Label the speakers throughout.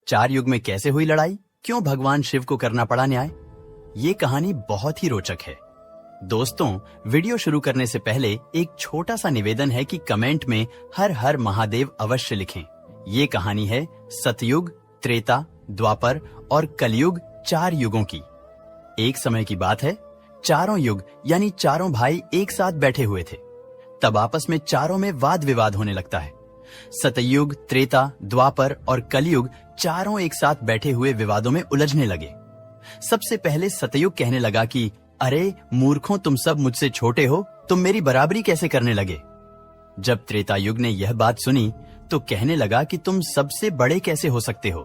Speaker 1: चार युग में कैसे हुई लड़ाई, क्यों भगवान शिव को करना पड़ा न्याय। ये कहानी बहुत ही रोचक है। दोस्तों, वीडियो शुरू करने से पहले एक छोटा सा निवेदन है कि कमेंट में हर हर महादेव अवश्य लिखें। ये कहानी है सतयुग, त्रेता, द्वापर और कलयुग, चार युगों की। एक समय की बात है, चारों युग यानी चारों भाई एक साथ बैठे हुए थे। तब आपस में चारों में वाद विवाद होने लगता है। सतयुग, त्रेता, द्वापर और कलयुग चारों एक साथ बैठे हुए विवादों में उलझने लगे। सबसे पहले सतयुग कहने लगा कि अरे मूर्खों, तुम सब मुझसे छोटे हो, तुम मेरी बराबरी कैसे करने लगे। जब त्रेता युग ने यह बात सुनी तो कहने लगा कि तुम सबसे बड़े कैसे हो सकते हो।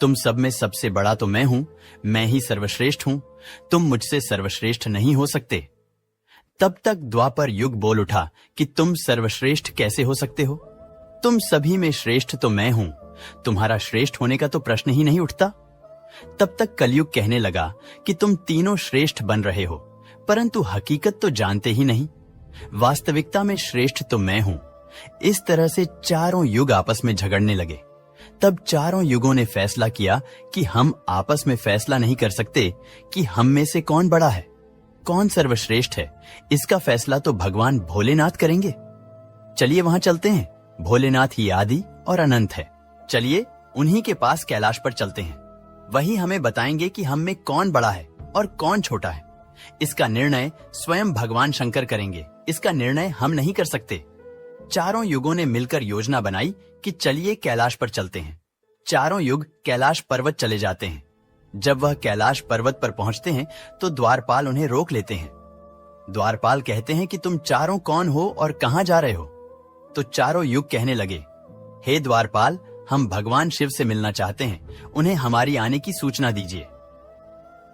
Speaker 1: तुम सब में सबसे बड़ा तो मैं हूं, मैं ही सर्वश्रेष्ठ हूं, तुम मुझसे सर्वश्रेष्ठ नहीं हो सकते। तब तक द्वापर युग बोल उठा कि तुम सर्वश्रेष्ठ कैसे हो सकते हो, तुम सभी में श्रेष्ठ तो मैं हूं, तुम्हारा श्रेष्ठ होने का तो प्रश्न ही नहीं उठता। तब तक कलयुग कहने लगा कि तुम तीनों श्रेष्ठ बन रहे हो, परंतु हकीकत तो जानते ही नहीं, वास्तविकता में श्रेष्ठ तो मैं हूं। इस तरह से चारों युग आपस में झगड़ने लगे। तब चारों युगों ने फैसला किया कि हम आपस में फैसला नहीं कर सकते कि हम में से कौन बड़ा है, कौन सर्वश्रेष्ठ है। इसका फैसला तो भगवान भोलेनाथ करेंगे। चलिए वहां चलते हैं। भोलेनाथ ही आदि और अनंत है। चलिए उन्हीं के पास कैलाश पर चलते हैं। वही हमें बताएंगे कि हम में कौन बड़ा है और कौन छोटा है। इसका निर्णय स्वयं भगवान शंकर करेंगे। इसका निर्णय हम नहीं कर सकते। चारों युगों ने मिलकर योजना बनाई कि चलिए कैलाश पर चलते हैं। चारों युग कैलाश पर्वत चले जाते हैं। जब वह कैलाश पर्वत पर पहुंचते हैं तो द्वारपाल उन्हें रोक लेते हैं। द्वारपाल कहते हैं कि तुम चारों कौन हो और कहां जा रहे हो। तो चारों युग कहने लगे, हे द्वारपाल, हम भगवान शिव से मिलना चाहते हैं, उन्हें हमारी आने की सूचना दीजिए।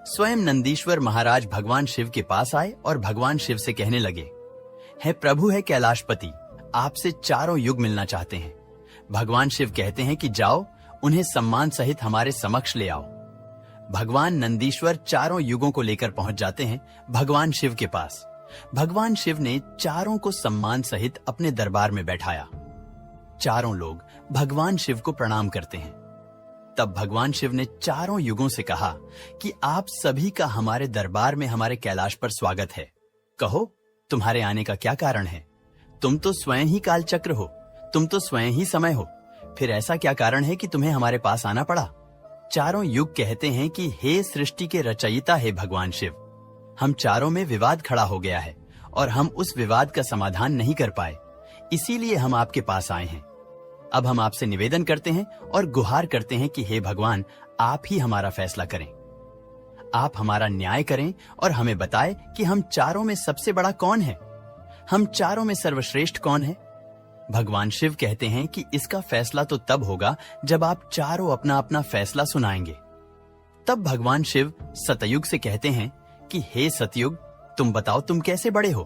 Speaker 1: स्वयं नंदीश्वर महाराज भगवान शिव के पास आए और भगवान शिव से कहने लगे, हे प्रभु, है कैलाशपति, आपसे चारों युग मिलना चाहते हैं। भगवान शिव कहते हैं कि जाओ, उन्हें सम्मान सहित हमारे समक्ष ले आओ। भगवान नंदीश्वर चारों युगों को लेकर पहुंच जाते हैं भगवान शिव के पास। भगवान शिव ने चारों को सम्मान सहित अपने दरबार में बैठाया। चारों लोग भगवान शिव को प्रणाम करते हैं। तब भगवान शिव ने चारों युगों से कहा कि आप सभी का हमारे दरबार में हमारे कैलाश पर स्वागत है। कहो, तुम्हारे आने का क्या कारण है। तुम तो स्वयं ही कालचक्र हो, तुम तो स्वयं ही समय हो, फिर ऐसा क्या कारण है कि तुम्हें हमारे पास आना पड़ा। चारों युग कहते हैं कि हे सृष्टि के रचयिता है भगवान शिव, हम चारों में विवाद खड़ा हो गया है और हम उस विवाद का समाधान नहीं कर पाए, इसीलिए हम आपके पास आए हैं। अब हम आपसे निवेदन करते हैं और गुहार करते हैं कि हे भगवान, आप ही हमारा फैसला करें, आप हमारा न्याय करें और हमें बताएं कि हम चारों में सबसे बड़ा कौन है, हम चारों में सर्वश्रेष्ठ कौन है। भगवान शिव कहते हैं कि इसका फैसला तो तब होगा जब आप चारों अपना अपना फैसला सुनाएंगे। तब भगवान शिव सतयुग से कहते हैं कि हे सतयुग, तुम बताओ, तुम कैसे बड़े हो।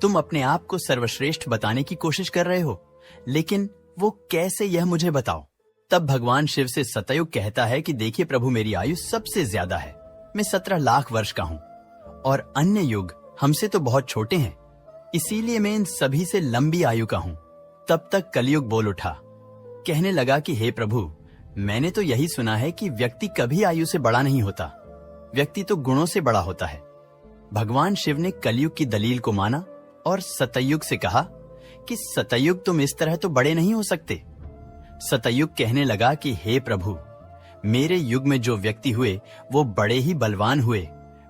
Speaker 1: तुम अपने आप को सर्वश्रेष्ठ बताने की कोशिश कर रहे हो, लेकिन वो कैसे, यह मुझे बताओ। तब भगवान शिव से सतयुग कहता है कि देखिए प्रभु, मेरी आयु सबसे ज्यादा है, मैं 17 लाख वर्ष का हूं और अन्य युग हमसे तो बहुत छोटे हैं, इसीलिए मैं इन सभी से लंबी आयु का हूं। तब तक कलयुग बोल उठा, कहने लगा कि हे प्रभु, मैंने तो यही सुना है कि व्यक्ति कभी आयु से बड़ा नहीं होता, व्यक्ति तो गुणों से बड़ा होता है। भगवान शिव ने कलयुग की दलील को माना और सतयुग से कहा कि सतयुग, तुम इस तरह तो बड़े नहीं हो सकते। सतयुग कहने लगा कि हे प्रभु, मेरे युग में जो व्यक्ति हुए वो बड़े ही बलवान हुए,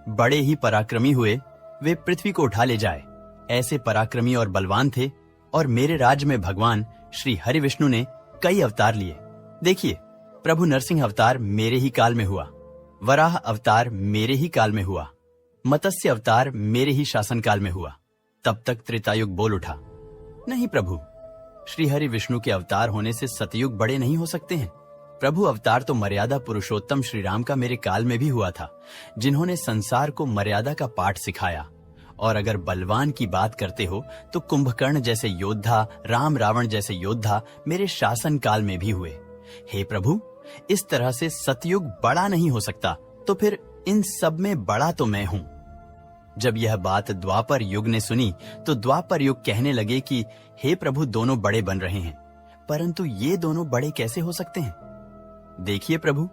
Speaker 1: बड़े ही पराक्रमी हुए, वे पृथ्वी को उठा ले जाए, ऐसे पराक्रमी और बलवान थे। और मेरे राज्य में भगवान श्री हरि विष्णु ने कई अवतार लिए। देखिए, प्रभु नरसिंह अवतार मेरे ही काल में हुआ, वराह अवतार मेरे ही काल में हुआ, मत्स्य अवतार मेरे ही शासन काल में हुआ। तब तक त्रेतायुग बोल उठा, नहीं प्रभु, श्री हरि विष्णु के अवतार होने से सतयुग बड़े नहीं हो सकते हैं। प्रभु अवतार तो मर्यादा पुरुषोत्तम श्री राम का मेरे काल में भी हुआ था, जिन्होंने संसार को मर्यादा का पाठ सिखाया। और अगर बलवान की बात करते हो तो कुंभकर्ण जैसे योद्धा, राम रावण जैसे योद्धा मेरे शासन काल में भी हुए। हे प्रभु, इस तरह से सतयुग बड़ा नहीं हो सकता, तो फिर इन सब में बड़ा तो मैं हूं। जब यह बात द्वापर युग ने सुनी तो द्वापर युग कहने लगे कि हे प्रभु, दोनों बड़े बन रहे हैं, परंतु ये दोनों बड़े कैसे हो सकते हैं। देखिए प्रभु,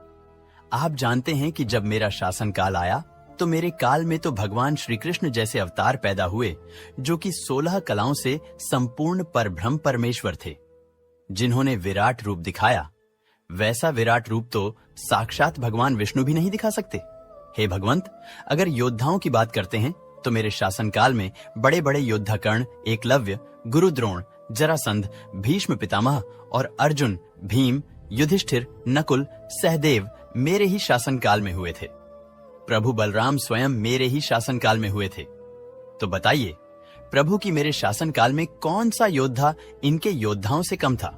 Speaker 1: आप जानते हैं कि जब मेरा शासन काल आया तो मेरे काल में तो भगवान श्री कृष्ण जैसे अवतार पैदा हुए जो कि 16 कलाओं से संपूर्ण परब्रह्म परमेश्वर थे, जिन्होंने विराट रूप दिखाया। वैसा विराट रूप तो साक्षात भगवान विष्णु भी नहीं दिखा सकते। हे भगवंत, अगर योद्धाओं की बात करते हैं तो मेरे शासनकाल में बड़े बड़े योद्धा कर्ण, एकलव्य, गुरु द्रोण, जरासंध, भीष्म पितामह और अर्जुन, भीम, युधिष्ठिर, नकुल, सहदेव मेरे ही शासनकाल में हुए थे। प्रभु बलराम स्वयं मेरे ही शासनकाल में हुए थे। तो बताइए, प्रभु की मेरे शासनकाल में कौन सा योद्धा इनके योद्धाओं से कम था?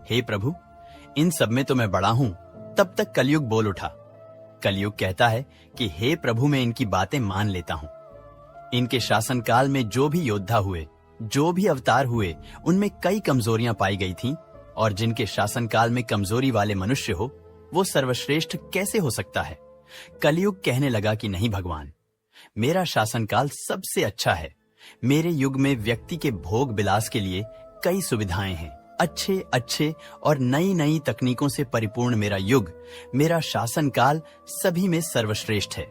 Speaker 1: हे प्रभु, इन सब में तो मैं बड़ा हूं। तब तक कलयुग बोल उठा। कलयुग कहता है कि हे प्रभु, मैं इनकी बातें मान लेता हूं। इनके शासनकाल में जो भी योद्धा हुए, जो भी अवतार हुए, उनमें कई कमजोरियां पाई गई थीं, और जिनके शासनकाल में कमजोरी वाले मनुष्य हो, वो सर्वश्रेष्ठ कैसे हो सकता है? कलयुग कहने लगा कि नहीं भगवान, मेरा शासनकाल सबसे अच्छा है। मेरे युग में व्यक्ति के भोग विलास के लिए कई सुविधाएं हैं। अच्छे अच्छे और नई नई तकनीकों से परिपूर्ण मेरा युग, मेरा शासनकाल सभी में सर्वश्रेष्ठ है।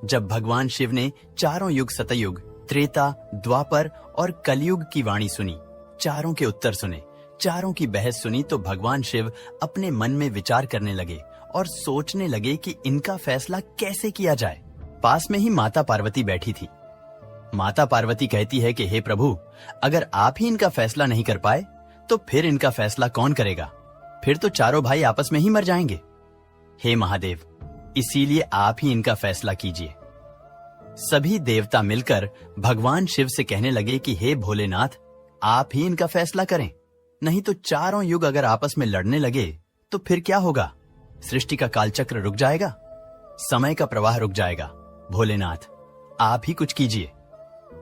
Speaker 1: जब भगवान शिव ने चारों युग, सतयुग, त्रेता, द्वापर और कलयुग की वाणी सुनी, चारों के उत्तर सुने, चारों की बहस सुनी, तो भगवान शिव अपने मन में विचार करने लगे और सोचने लगे कि इनका फैसला कैसे किया जाए। पास में ही माता पार्वती बैठी थी। माता पार्वती कहती है कि हे प्रभु, अगर आप ही इनका फैसला नहीं कर पाए तो फिर इनका फैसला कौन करेगा? फिर तो चारों भाई आपस में ही मर जाएंगे। हे महादेव, इसीलिए आप ही इनका फैसला कीजिए। सभी देवता मिलकर भगवान शिव से कहने लगे कि हे भोलेनाथ, आप ही इनका फैसला करें, नहीं तो चारों युग अगर आपस में लड़ने लगे तो फिर क्या होगा? सृष्टि का कालचक्र रुक जाएगा, समय का प्रवाह रुक जाएगा। भोलेनाथ, आप ही कुछ कीजिए।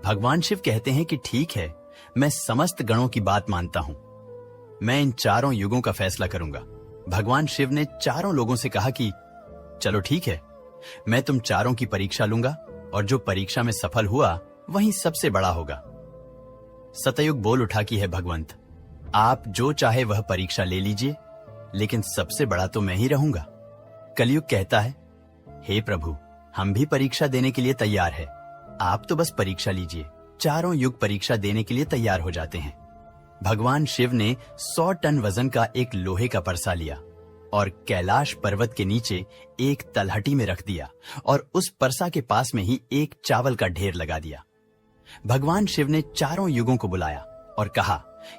Speaker 1: भगवान शिव कहते हैं कि ठीक है, मैं समस्त गणों की बात मानता हूं, मैं इन चारों युगों का फैसला करूंगा। भगवान शिव ने चारों लोगों से कहा कि चलो ठीक है, मैं तुम चारों की परीक्षा लूंगा और जो परीक्षा में सफल हुआ वही सबसे बड़ा होगा। सतयुग बोल उठा कि है भगवंत, आप जो चाहे वह परीक्षा ले लीजिए, लेकिन सबसे बड़ा तो मैं ही रहूंगा। कलयुग कहता है, हे प्रभु, हम भी परीक्षा देने के लिए तैयार है, आप तो बस परीक्षा लीजिए। चारों युग परीक्षा देने के लिए तैयार हो जाते हैं। भगवान शिव ने 100 टन वजन का एक लोहे का परसा लिया और कैलाश पर्वत के नीचे एक तलहटी में रख दिया और उस परसा के पास में ही एक चावल का ढेर लगा दिया। भगवान शिव ने चारों युगों को बुलाया और कहा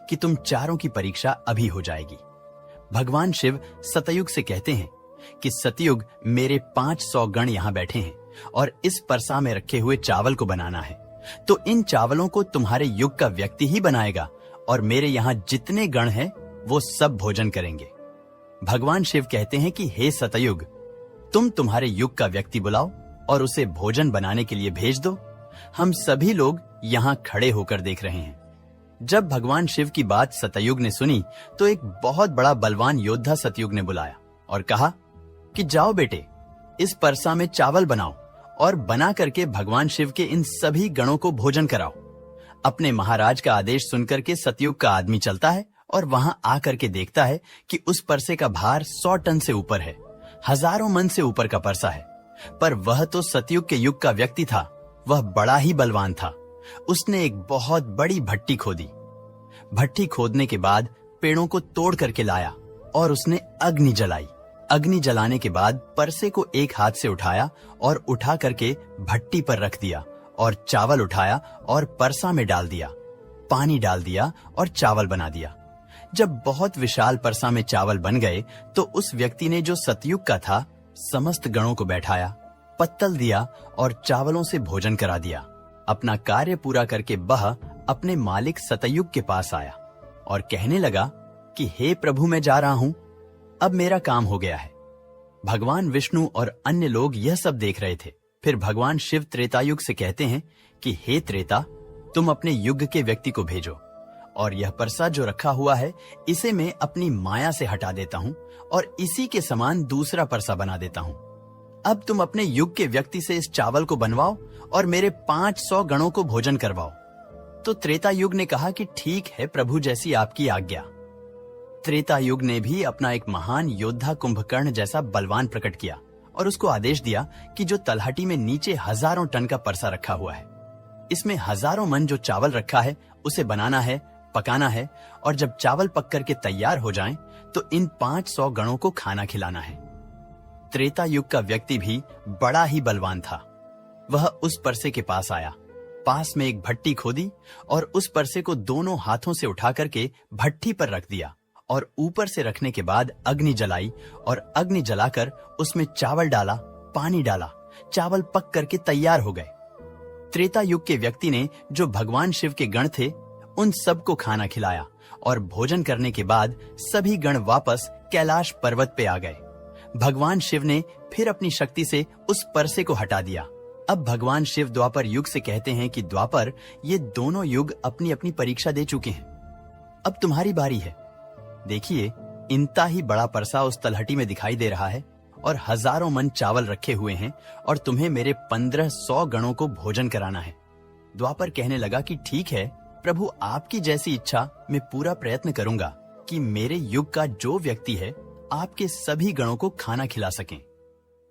Speaker 1: कि तुम चारों की परीक्षा अभी हो जाएगी। भगवान शिव सतयुग से कहते हैं कि सतयुग, मेरे 500 गण यहाँ बैठे हैं और इस परसा में रखे हुए चावल को बनाना है, तो इन चावलों को तुम्हारे युग का व्यक्ति ही बनाएगा और मेरे यहाँ जितने गण हैं वो सब भोजन करेंगे। भगवान शिव कहते हैं कि हे सतयुग, तुम तुम्हारे युग का व्यक्ति बुलाओ और उसे भोजन बनाने के लिए भेज दो। हम सभी लोग यहाँ खड़े होकर देख रहे हैं। जब भगवान शिव की बात सतयुग ने सुनी तो एक बहुत बड़ा बलवान योद्धा सतयुग ने बुलाया और कहा कि जाओ बेटे, इस परसा में चावल बनाओ और बना करके भगवान शिव के इन सभी गणों को भोजन कराओ। अपने महाराज का आदेश सुनकर के सतयुग का आदमी चलता है और वहां आकर के देखता है कि उस परसे का भार 100 टन से ऊपर है, हजारों मन से ऊपर का परसा है। पर वह तो सतयुग के युग का व्यक्ति था, वह बड़ा ही बलवान था। उसने एक बहुत बड़ी भट्टी खोदी। भट्टी खोदने के बाद पेड़ों को तोड़ करके लाया और उसने अग्नि जलाई। अग्नि जलाने के बाद परसे को एक हाथ से उठाया और उठा करके भट्टी पर रख दिया और चावल उठाया और परसा में डाल दिया, पानी डाल दिया और चावल बना दिया। जब बहुत विशाल परसा में चावल बन गए तो उस व्यक्ति ने, जो सतयुग का था, समस्त गणों को बैठाया, पत्तल दिया और चावलों से भोजन करा दिया। अपना कार्य पूरा करके वह अपने मालिक सतयुग के पास आया और कहने लगा कि हे प्रभु, मैं जा रहा हूं, अब मेरा काम हो गया है। भगवान विष्णु और अन्य लोग यह सब देख रहे थे। फिर भगवान शिव त्रेतायुग से कहते हैं कि हे त्रेता, तुम अपने युग के व्यक्ति को भेजो और यह परसा जो रखा हुआ है इसे मैं अपनी माया से हटा देता हूं और इसी के समान दूसरा परसा बना देता हूं। अब तुम अपने युग के व्यक्ति से इस चावल को बनवाओ और मेरे 500 गणों को भोजन करवाओ। तो त्रेता युग ने कहा कि ठीक है प्रभु, जैसी आपकी आज्ञा। त्रेता युग ने भी अपना एक महान योद्धा कुंभकर्ण जैसा बलवान प्रकट किया और उसको आदेश दिया कि जो तलहटी में नीचे हजारों टन का परसा रखा हुआ है, इसमें हजारों मन जो चावल रखा है उसे बनाना है, पकाना है, और जब चावल पक करके तैयार हो जाएं, तो इन 500 गणों को खाना खिलाना है। त्रेता युग का व्यक्ति भी बड़ा ही बलवान था। वह उस परसे के पास आया, पास में एक भट्टी खोदी और उस परसे को दोनों हाथों से उठा करके भट्टी पर रख दिया और ऊपर से रखने के बाद अग्नि जलाई और अग्नि जलाकर उसमें चावल डाला, पानी डाला, चावल पक करके तैयार हो गए। त्रेता युग के व्यक्ति ने जो भगवान शिव के गण थे उन सबको खाना खिलाया और भोजन करने के बाद सभी गण वापस कैलाश पर्वत पे आ गए। भगवान शिव ने फिर अपनी शक्ति से उस परसे को हटा दिया। अब भगवान शिव द्वापर युग से कहते हैं कि द्वापर, ये दोनों युग अपनी अपनी परीक्षा दे चुके हैं, अब तुम्हारी बारी है। देखिए, इनता ही बड़ा परसा उस तलहटी में दिखाई दे रहा है और हजारों मन चावल रखे हुए हैं और तुम्हें मेरे 1500 गणों को भोजन कराना है। द्वापर कहने लगा कि ठीक है प्रभु, आपकी जैसी इच्छा मैं पूरा प्रयत्न करूंगा कि मेरे युग का जो व्यक्ति है आपके सभी गणों को खाना खिला सकें।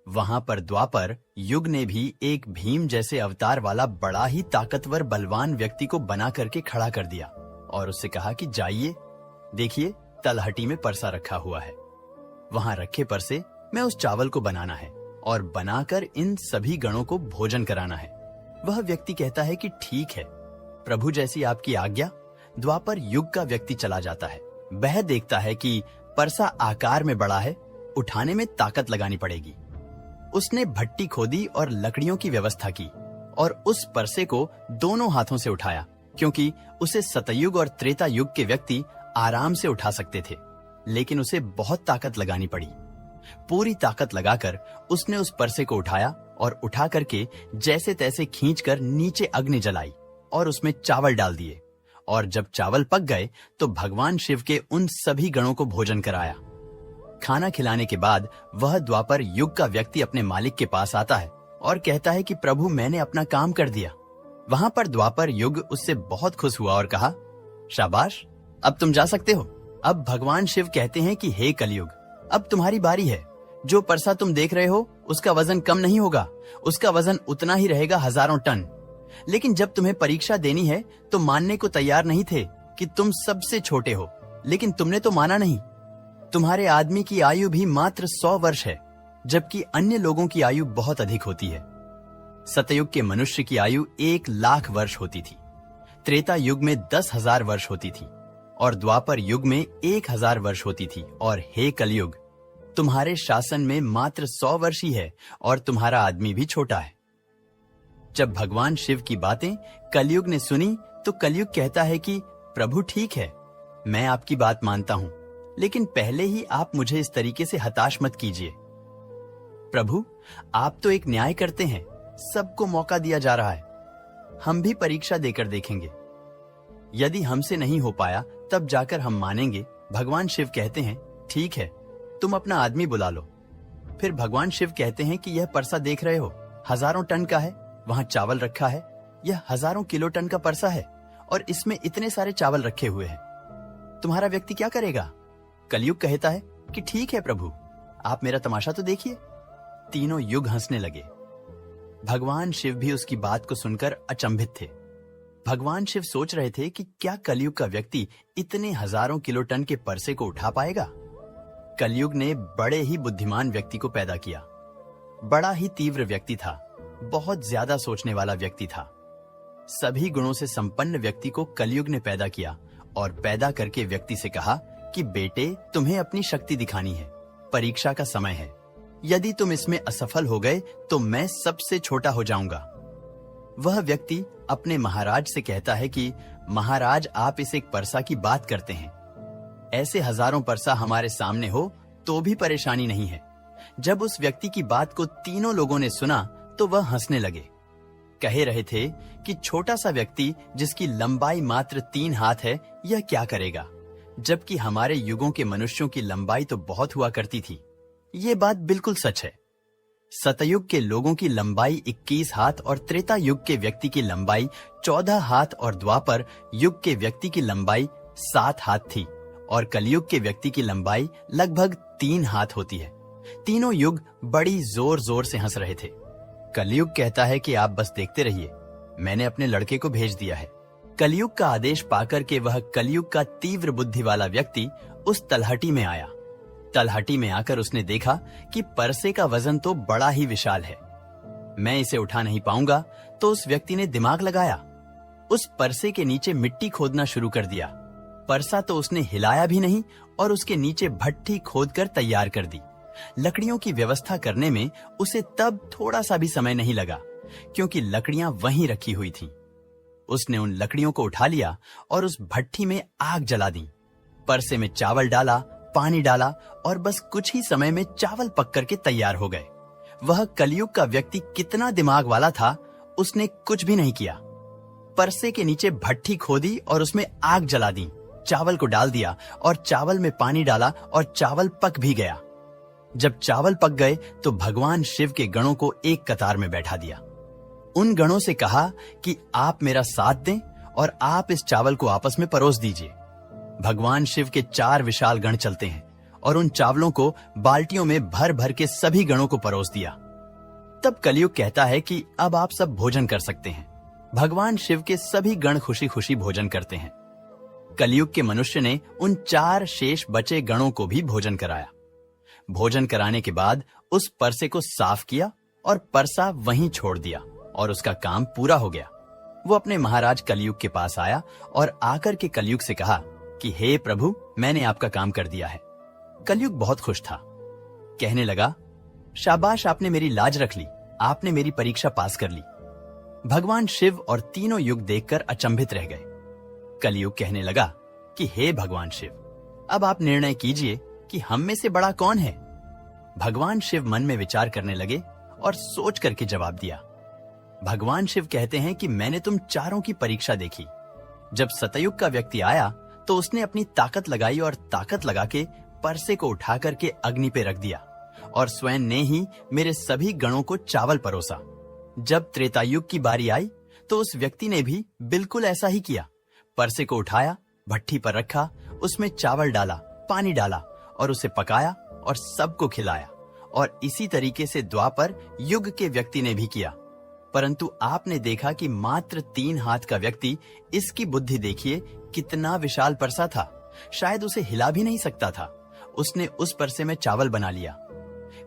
Speaker 1: वहां पर द्वापर युग ने भी एक भीम जैसे अवतार वाला बड़ा ही ताकतवर बलवान व्यक्ति को बना करके खड़ा कर दिया और उससे कहा कि जाइए, देखिए तलहटी में परसा रखा हुआ है, वहां रखे परसे में उस चावल को बनाना है और बनाकर इन सभी गणों को भोजन कराना है। वह व्यक्ति कहता है कि ठीक है प्रभु, जैसी आपकी आज्ञा। द्वापर युग का व्यक्ति चला जाता है। वह देखता है कि परसा आकार में बड़ा है, उठाने में ताकत लगानी पड़ेगी। उसने भट्टी खोदी और लकड़ियों की व्यवस्था की और उस परसे को दोनों हाथों से उठाया, क्योंकि उसे सतयुग और त्रेता युग के व्यक्ति आराम से उठा सकते थे, लेकिन उसे बहुत ताकत लगानी पड़ी। पूरी ताकत लगाकर उसने उस परसे को उठाया और उठा करके जैसे तैसे खींचकर नीचे अग्नि जलाई और उसमें चावल डाल दिए और जब चावल पक गए तो भगवान शिव के उन सभी गणों को भोजन कराया। खाना खिलाने के बाद वह द्वापर युग का व्यक्ति अपने मालिक के पास आता है और कहता है कि प्रभु, मैंने अपना काम कर दिया। वहां पर द्वापर युग उससे बहुत खुश हुआ और कहा, शाबाश, अब तुम जा सकते हो। अब भगवान शिव कहते हैं कि हे कलयुग, अब तुम्हारी बारी है। जो परसा तुम देख रहे हो उसका वजन कम नहीं होगा, उसका वजन उतना ही रहेगा, हजारों टन। लेकिन जब तुम्हें परीक्षा देनी है तो मानने को तैयार नहीं थे कि तुम सबसे छोटे हो, लेकिन तुमने तो माना नहीं। तुम्हारे आदमी की आयु भी मात्र 100 वर्ष है, जबकि अन्य लोगों की आयु बहुत अधिक होती है। सतयुग के मनुष्य की आयु 1,00,000 वर्ष होती थी, त्रेता युग में 10,000 वर्ष होती थी और द्वापर युग में 1,000 वर्ष होती थी। और हे कलयुग, तुम्हारे शासन में मात्र 100 वर्ष ही है और तुम्हारा आदमी भी छोटा है। जब भगवान शिव की बातें कलयुग ने सुनी तो कलयुग कहता है कि प्रभु ठीक है, मैं आपकी बात मानता हूं, लेकिन पहले ही आप मुझे इस तरीके से हताश मत कीजिए। प्रभु, आप तो एक न्याय करते हैं, सबको मौका दिया जा रहा है, हम भी परीक्षा देकर देखेंगे। यदि हमसे नहीं हो पाया तब जाकर हम मानेंगे। भगवान शिव कहते हैं ठीक है, तुम अपना आदमी बुला लो। फिर भगवान शिव कहते हैं कि यह परसा देख रहे हो, हजारों टन का है, वहां चावल रखा है, यह हजारों किलो टन का परसा है और इसमें इतने सारे चावल रखे हुए हैं, तुम्हारा व्यक्ति क्या करेगा? कलयुग कहता है कि ठीक है प्रभु, आप मेरा तमाशा तो देखिए। तीनों युग हंसने लगे। भगवान शिव भी उसकी बात को सुनकर अचंभित थे। भगवान शिव सोच रहे थे कि क्या कलयुग का व्यक्ति इतने हजारों किलो टन के परसे को उठा पाएगा? कलयुग ने बड़े ही बुद्धिमान व्यक्ति को पैदा किया। बड़ा ही तीव्र व्यक्ति था, बहुत ज्यादा सोचने वाला व्यक्ति था। सभी गुणों से संपन्न व्यक्ति को कलयुग ने पैदा किया और पैदा करके व्यक्ति से कहा कि बेटे, तुम्हें अपनी शक्ति दिखानी है, परीक्षा का समय है। यदि तुम इसमें असफल हो गए तो मैं सबसे छोटा हो जाऊंगा। वह व्यक्ति अपने महाराज से कहता है कि महाराज, आप इस एक परसा की बात करते हैं, ऐसे हजारों परसा हमारे सामने हो तो भी परेशानी नहीं है। जब उस व्यक्ति की बात को तीनों लोगों ने सुना तो वह हंसने लगे। कह रहे थे कि छोटा सा व्यक्ति जिसकी लंबाई मात्र 3 हाथ है, यह क्या करेगा, जबकि हमारे युगों के मनुष्यों की लंबाई तो बहुत हुआ करती थी। ये बात बिल्कुल सच है। सतयुग के लोगों की लंबाई 21 हाथ और त्रेता युग के व्यक्ति की लंबाई 14 हाथ और द्वापर युग के व्यक्ति की लंबाई 7 हाथ थी और कलयुग के व्यक्ति की लंबाई लगभग 3 हाथ होती है। तीनों युग बड़ी जोर जोर से हंस रहे थे। कलयुग कहता है कि आप बस देखते रहिए, मैंने अपने लड़के को भेज दिया है। कलयुग का आदेश पाकर के वह कलयुग का तीव्र बुद्धि वाला व्यक्ति उस तलहटी में आया। तलहटी में आकर उसने देखा कि परसे का वजन तो बड़ा ही विशाल है, मैं इसे उठा नहीं पाऊंगा। तो उस व्यक्ति ने दिमाग लगाया, उस परसे के नीचे मिट्टी खोदना शुरू कर दिया। परसा तो उसने हिलाया भी नहीं और उसके नीचे भट्ठी खोदकर तैयार कर दी। लकड़ियों की व्यवस्था करने में उसे तब थोड़ा सा भी समय नहीं लगा, क्योंकि लकड़ियां वहीं रखी हुई थीं। उसने उन लकड़ियों को उठा लिया और उस भट्ठी में आग जला दी। परसे में चावल डाला, पानी डाला और बस कुछ ही समय में चावल पक करके तैयार हो गए। वह कलयुग का व्यक्ति कितना दिमाग वाला था, उसने कुछ भी नहीं किया। परसे के नीचे भट्ठी खोदी और उसमें आग जला दी, चावल को डाल दिया और चावल में पानी डाला और चावल पक भी गया। जब चावल पक गए तो भगवान शिव के गणों को एक कतार में बैठा दिया। उन गणों से कहा कि आप मेरा साथ दें और आप इस चावल को आपस में परोस दीजिए। भगवान शिव के 4 विशाल गण चलते हैं और उन चावलों को बाल्टियों में भर भर के सभी गणों को परोस दिया। तब कलयुग कहता है कि अब आप सब भोजन कर सकते हैं। भगवान शिव के सभी गण खुशी खुशी भोजन करते हैं। कलयुग के मनुष्य ने उन 4 शेष बचे गणों को भी भोजन कराया। भोजन कराने के बाद उस परसे को साफ किया और परसा वहीं छोड़ दिया और उसका काम पूरा हो गया। वो अपने महाराज कलयुग के पास आया और आकर के कलयुग से कहा कि हे प्रभु, मैंने आपका काम कर दिया है। कलयुग बहुत खुश था, कहने लगा, शाबाश, आपने मेरी लाज रख ली, आपने मेरी परीक्षा पास कर ली। भगवान शिव और तीनों युग देखकर अचंभित रह गए। कलयुग कहने लगा कि हे भगवान शिव, अब आप निर्णय कीजिए कि हम में से बड़ा कौन है। भगवान शिव मन में विचार करने लगे और सोच करके जवाब दिया। भगवान शिव कहते हैं कि मैंने तुम चारों की परीक्षा देखी। जब सतयुग का व्यक्ति आया तो उसने अपनी ताकत लगाई और ताकत लगा के परसे को उठा करके अग्नि पे रख दिया और स्वयं ने ही मेरे सभी गणों को चावल परोसा। जब त्रेतायुग की बारी आई तो उस व्यक्ति ने भी बिल्कुल ऐसा ही किया। परसे को उठाया, भट्ठी पर रखा, उसमें चावल डाला, पानी डाला और उसे पकाया और सबको खिलाया। और इसी तरीके से द्वापर युग के व्यक्ति ने भी किया। परंतु आपने देखा कि मात्र 3 हाथ का व्यक्ति, इसकी बुद्धि देखिए कितना विशाल परसा था, शायद उसे हिला भी नहीं सकता था। उसने उस परसे में चावल बना लिया।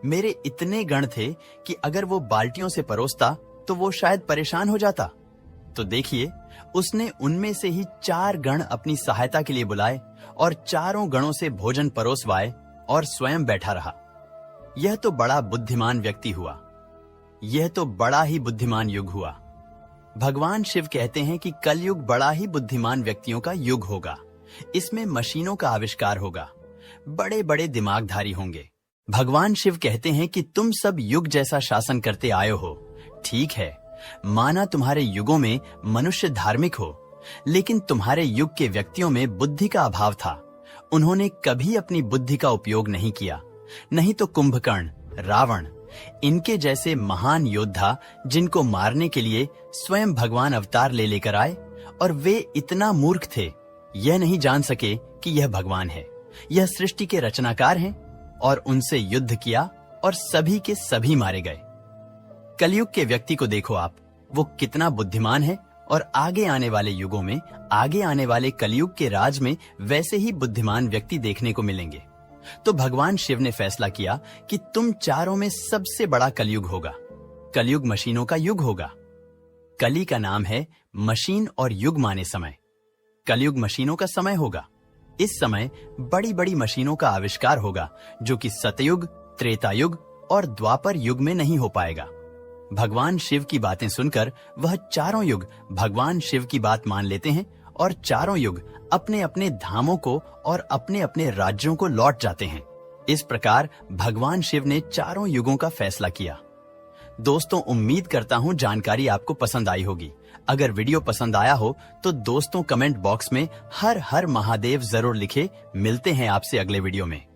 Speaker 1: मेरे इतने गण थे कि अगर वो बाल्टियों से परोसता तो वो शायद परेशान हो जाता। तो देखिए, उसने उनमें से ही 4 गण अपनी सहायता के लिए बुलाए और चारों गणों से भोजन परोसवाए और स्वयं बैठा रहा। यह तो बड़ा बुद्धिमान व्यक्ति हुआ। यह तो बड़ा ही बुद्धिमान युग हुआ। भगवान शिव कहते हैं कि कलयुग बड़ा ही बुद्धिमान व्यक्तियों का युग होगा। इसमें मशीनों का आविष्कार होगा, बड़े बड़े दिमागधारी होंगे। भगवान शिव कहते हैं कि तुम सब युग जैसा शासन करते आए हो। ठीक है, माना तुम्हारे युगों में मनुष्य धार्मिक हो, लेकिन तुम्हारे युग के व्यक्तियों में बुद्धि का अभाव था। उन्होंने कभी अपनी बुद्धि का उपयोग नहीं किया। नहीं तो कुंभकर्ण, रावण, इनके जैसे महान योद्धा जिनको मारने के लिए स्वयं भगवान अवतार ले लेकर आए, और वे इतना मूर्ख थे, यह नहीं जान सके कि यह भगवान है, यह सृष्टि के रचनाकार हैं, और उनसे युद्ध किया और सभी के सभी मारे गए। कलयुग के व्यक्ति को देखो आप, वो कितना बुद्धिमान है, और आगे आने वाले युगों में, आगे आने वाले कलयुग के राज में वैसे ही बुद्धिमान व्यक्ति देखने को मिलेंगे। तो भगवान शिव ने फैसला किया कि तुम चारों में सबसे बड़ा कलयुग होगा। कलयुग मशीनों का युग होगा। कली का नाम है मशीन और युग माने समय। कलयुग मशीनों का समय होगा। इस समय बड़ी बड़ी मशीनों का आविष्कार होगा, जो कि सतयुग, त्रेतायुग और द्वापर युग में नहीं हो पाएगा। भगवान शिव की बातें सुनकर वह चारों युग भगवान शिव की बात मान लेते हैं और चारों युग अपने अपने धामों को और अपने अपने राज्यों को लौट जाते हैं। इस प्रकार भगवान शिव ने चारों युगों का फैसला किया। दोस्तों, उम्मीद करता हूं जानकारी आपको पसंद आई होगी। अगर वीडियो पसंद आया हो तो दोस्तों कमेंट बॉक्स में हर हर महादेव जरूर लिखे। मिलते हैं आपसे अगले वीडियो में।